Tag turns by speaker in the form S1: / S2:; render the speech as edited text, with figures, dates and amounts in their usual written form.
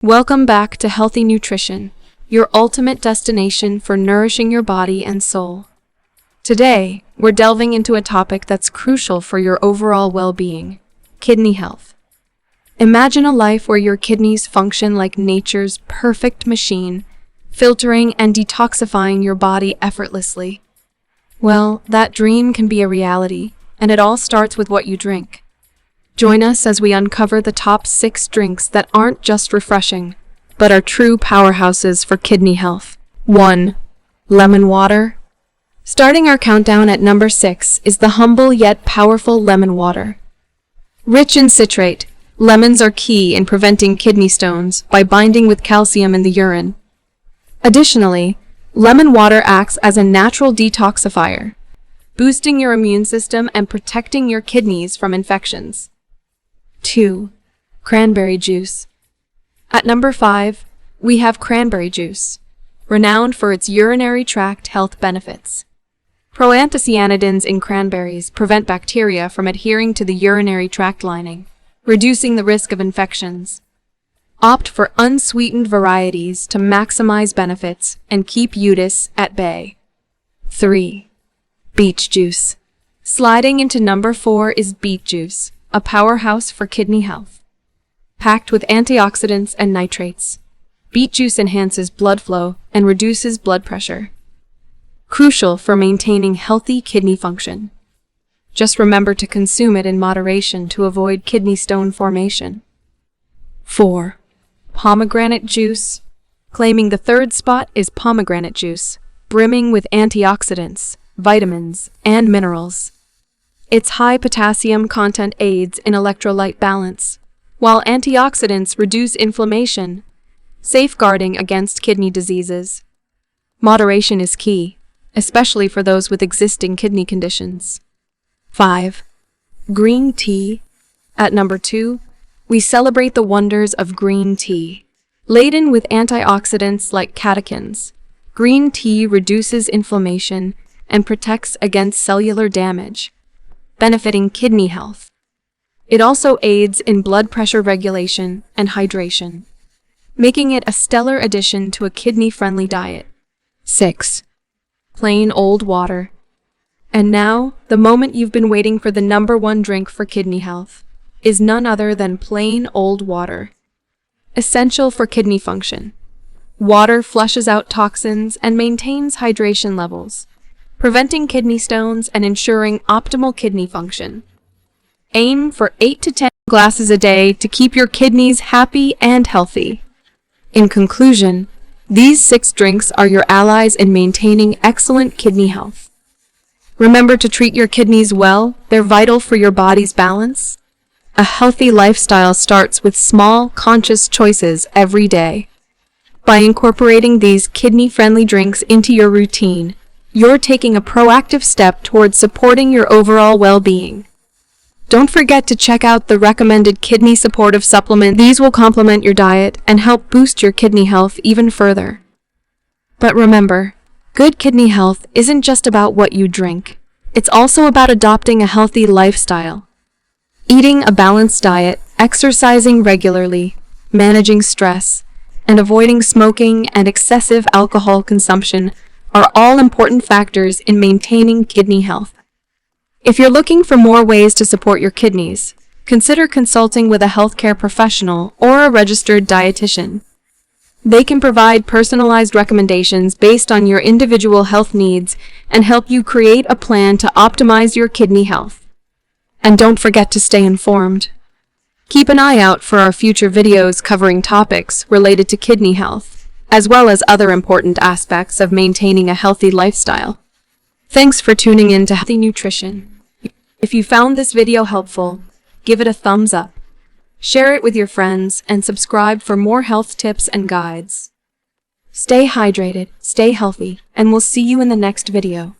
S1: Welcome back to Healthy Nutrition, your ultimate destination for nourishing your body and soul. Today, we're delving into a topic that's crucial for your overall well-being: kidney health. Imagine a life where your kidneys function like nature's perfect machine, filtering and detoxifying your body effortlessly. Well, that dream can be a reality, and it all starts with what you drink. Join us as we uncover the top 6 drinks that aren't just refreshing, but are true powerhouses for kidney health. 1. Lemon water. Starting our countdown at number 6 is the humble yet powerful lemon water. Rich in citrate, lemons are key in preventing kidney stones by binding with calcium in the urine. Additionally, lemon water acts as a natural detoxifier, boosting your immune system and protecting your kidneys from infections. 2. Cranberry juice. At number 5, we have cranberry juice, renowned for its urinary tract health benefits. Proanthocyanidins in cranberries prevent bacteria from adhering to the urinary tract lining, reducing the risk of infections. Opt for unsweetened varieties to maximize benefits and keep UTIs at bay. 3. Beet juice. Sliding into number 4 is beet juice, a powerhouse for kidney health. Packed with antioxidants and nitrates, beet juice enhances blood flow and reduces blood pressure, crucial for maintaining healthy kidney function. Just remember to consume it in moderation to avoid kidney stone formation. 4. Pomegranate juice. Claiming the 3rd spot is pomegranate juice, brimming with antioxidants, vitamins, and minerals. Its high potassium content aids in electrolyte balance, while antioxidants reduce inflammation, safeguarding against kidney diseases. Moderation is key, especially for those with existing kidney conditions. 5. Green tea. At number 2, we celebrate the wonders of green tea. Laden with antioxidants like catechins, green tea reduces inflammation and protects against cellular damage, benefiting kidney health. It also aids in blood pressure regulation and hydration, making it a stellar addition to a kidney-friendly diet. 6. Plain old water. And now, the moment you've been waiting for, the number 1 drink for kidney health is none other than plain old water. Essential for kidney function, water flushes out toxins and maintains hydration levels, preventing kidney stones and ensuring optimal kidney function. Aim for 8 to 10 glasses a day to keep your kidneys happy and healthy. In conclusion, these 6 drinks are your allies in maintaining excellent kidney health. Remember to treat your kidneys well, they're vital for your body's balance. A healthy lifestyle starts with small, conscious choices every day. By incorporating these kidney-friendly drinks into your routine, you're taking a proactive step towards supporting your overall well-being. Don't forget to check out the recommended kidney supportive supplement. These will complement your diet and help boost your kidney health even further. But remember, good kidney health isn't just about what you drink. It's also about adopting a healthy lifestyle. Eating a balanced diet, exercising regularly, managing stress, and avoiding smoking and excessive alcohol consumption are all important factors in maintaining kidney health. If you're looking for more ways to support your kidneys, consider consulting with a healthcare professional or a registered dietitian. They can provide personalized recommendations based on your individual health needs and help you create a plan to optimize your kidney health. And don't forget to stay informed. Keep an eye out for our future videos covering topics related to kidney health, as well as other important aspects of maintaining a healthy lifestyle. Thanks for tuning in to Healthy Nutrition. If you found this video helpful, give it a thumbs up, share it with your friends, and subscribe for more health tips and guides. Stay hydrated, stay healthy, and we'll see you in the next video.